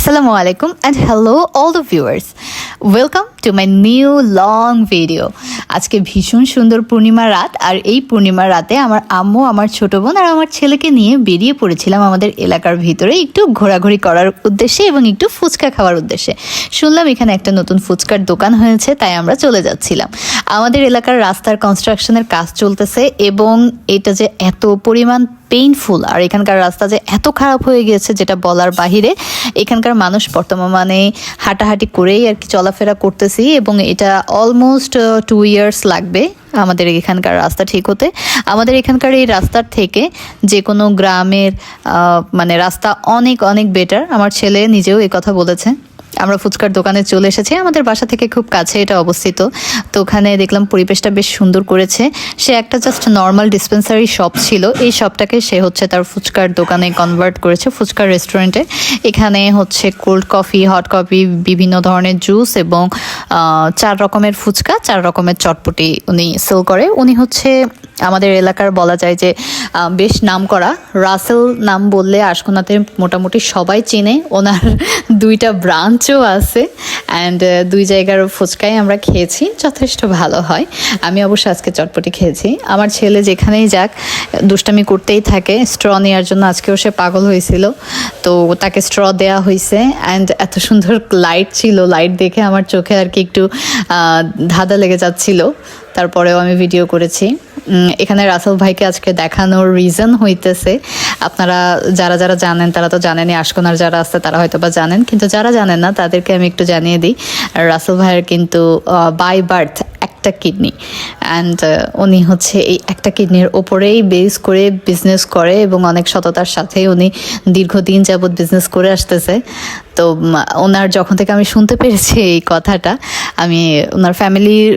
Assalamu alaikum and hello all the viewers. Welcome to my new long video. আজকে ভীষণ সুন্দর পূর্ণিমা রাত, আর এই পূর্ণিমা রাতে আমার আম্মু, আমার ছোট বোন আর আমার ছেলেকে নিয়ে বেরিয়ে পড়েছিলাম আমাদের এলাকার ভিতরে একটু ঘোরাঘুরি করার উদ্দেশ্যে এবং একটু ফুচকা খাওয়ার উদ্দেশ্যে। শুনলাম এখানে একটা নতুন ফুচকার দোকান হয়েছে, তাই আমরা চলে যাচ্ছিলাম। আমাদের এলাকার রাস্তার কনস্ট্রাকশনের কাজ চলতেছে এবং এটা যে এত পরিমাণ পেইনফুল আর এখানকার রাস্তা যে এত খারাপ হয়ে গিয়েছে যেটা বলার বাহিরে। এখানকার মানুষ বর্তমানে হাঁটাহাঁটি করেই আর কি চলাফেরা করতেছি এবং এটা অলমোস্ট 2 years লাগবে আমাদের এখানকার রাস্তা ঠিক হতে। আমাদের এখানকার এই রাস্তার থেকে যে কোনো গ্রামের মানে রাস্তা অনেক অনেক বেটার। আমার ছেলে নিজেও এই কথা বলেছে। আমরা ফুচকার দোকানে চলে এসেছি, আমাদের বাসা থেকে খুব কাছে এটা অবস্থিত। তো ওখানে দেখলাম পরিবেশটা বেশ সুন্দর করেছে। সে একটা জাস্ট নর্মাল ডিসপেন্সারি শপ ছিল, এই শপটাকে সে হচ্ছে তার ফুচকার দোকানে কনভার্ট করেছে, ফুচকার রেস্টুরেন্টে। এখানে হচ্ছে কোল্ড কফি, হট কফি, বিভিন্ন ধরনের জুস এবং 4 রকমের ফুচকা, 4 রকমের চটপটি উনি সেল করে। উনি হচ্ছে আমাদের এলাকার বলা যায় যে বেশ নাম করা। রাসেল নাম বললে আশকোনাতে মোটামুটি সবাই চেনে। ওনার 2টা ব্রাঞ্চও আছে অ্যান্ড 2 জায়গার ফুচকাই আমরা খেয়েছি, যথেষ্ট ভালো হয়। আমি অবশ্য আজকে চটপটি খেয়েছি। আমার ছেলে যেখানেই যাক দুষ্টামি করতেই থাকে। স্ট্র নেওয়ার জন্য আজকেও সে পাগল হয়েছিল, তো তাকে স্ট্র দেওয়া হয়েছে অ্যান্ড এত সুন্দর লাইট ছিল, লাইট দেখে আমার চোখে আর কি একটু ধাঁধা লেগে যাচ্ছিল। তারপরেও আমি ভিডিও করেছি। এখানে রাসেল ভাইকে আজকে দেখানোর রিজন হইতেছে, আপনারা যারা যারা জানেন তারা তো জানেনই, আশকোনার যারা আছে তারা হয়তো বা জানেন, কিন্তু যারা জানেন না তাদেরকে আমি একটু জানিয়ে দিই। রাসেল ভাইয়ের কিন্তু বাই বার্থ একটা কিডনি অ্যান্ড উনি হচ্ছে এই একটা কিডনির ওপরেই বেস করে বিজনেস করে এবং অনেক সততার সাথে উনি দীর্ঘদিন যাবৎ বিজনেস করে আসতেছে। তো ওনার যখন থেকে আমি শুনতে পেরেছি এই কথাটা, আমি ওনার ফ্যামিলির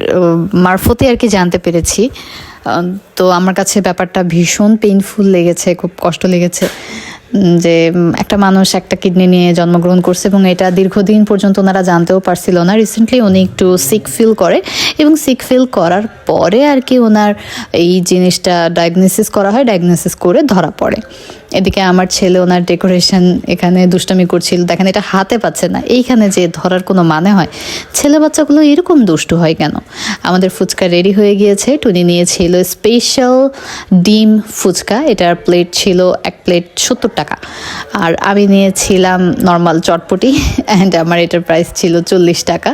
মারফতে আর কি জানতে পেরেছি। তো আমার কাছে ব্যাপারটা ভীষণ পেইনফুল লেগেছে, খুব কষ্ট লেগেছে যে একটা মানুষ একটা কিডনি নিয়ে জন্মগ্রহণ করছে এবং এটা দীর্ঘদিন পর্যন্ত ওনারা জানতেও পারছিল না। রিসেন্টলি উনি একটু সিক ফিল করে এবং সিক ফিল করার পরে আর কি ওনার এই জিনিসটা ডায়াগনোসিস করা হয়, ডায়াগনোসিস করে ধরা পড়ে। এদিকে আমার ছেলে ওনার ডেকোরেশন এখানে দুষ্টামি করছিল, দেখেন এটা হাতে পাচ্ছে না, এইখানে যে ধরার কোনো মানে হয়? ছেলে বাচ্চাগুলো এরকম দুষ্টু হয় কেন? আমাদের ফুচকা রেডি হয়ে গিয়েছে। টুনি নিয়েছিল স্পেশাল ডিম ফুচকা, এটার প্লেট ছিল 1 প্লেট 70 টাকা, আর আমি নিয়েছিলাম নর্মাল চটপটি অ্যান্ড আমার এটার প্রাইস ছিল 40 টাকা।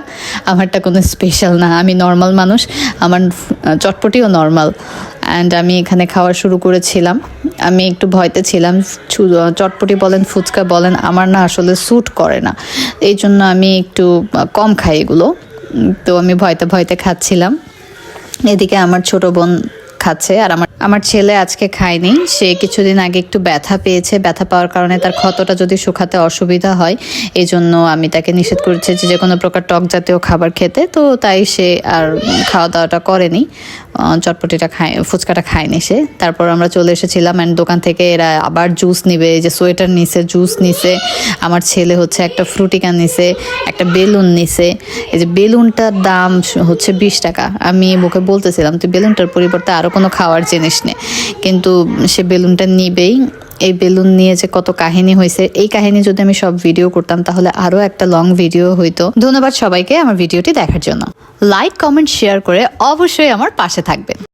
আমারটা কোনো স্পেশাল না, আমি নর্মাল মানুষ, আমার চটপটিও নর্মাল। অ্যান্ড আমি এখানে খাওয়া শুরু করেছিলাম। আমি একটু ভয়তে ছিলাম, চটপটি বলেন ফুচকা বলেন আমার না আসলে স্যুট করে না, এই জন্য আমি একটু কম খাই এগুলো। তো আমি ভয়তে ভয়তে খাচ্ছিলাম। এদিকে আমার ছোট বোন খাচ্ছে আর আমার ছেলে আজকে খায়নি। সে কিছুদিন আগে একটু ব্যথা পেয়েছে, ব্যথা পাওয়ার কারণে তার ক্ষতটা যদি শুকাতে অসুবিধা হয়, এই জন্য আমি তাকে নিষেধ করেছি যে কোনো প্রকার টক জাতীয় খাবার খেতে। তো তাই সে আর খাওয়া দাওয়াটা করেনি, চটপটিটা ফুচকাটা খায়নি সে। তারপর আমরা চলে এসেছিলাম অ্যান্ড দোকান থেকে এরা আবার জুস নিবে, এই যে সোয়েটার নিছে, জুস নিছে। আমার ছেলে হচ্ছে একটা ফ্রুটিকা নিছে, একটা বেলুন নিছে। এই যে বেলুনটার দাম হচ্ছে 20 টাকা। আমি মুখে বলতেছিলাম তুই বেলুনটার পরিবর্তে আরও কোনো খাওয়ার জিনিস নে, কিন্তু সে বেলুনটা নিবেই। এই বেলুন নিয়ে যে কত কাহিনী হয়েছে, এই কাহিনী যদি আমি সব ভিডিও করতাম তাহলে আরও একটা লং ভিডিও হইতো। ধন্যবাদ সবাইকে আমার ভিডিওটি দেখার জন্য। লাইক, কমেন্ট, শেয়ার করে অবশ্যই আমার পাশে থাকবেন।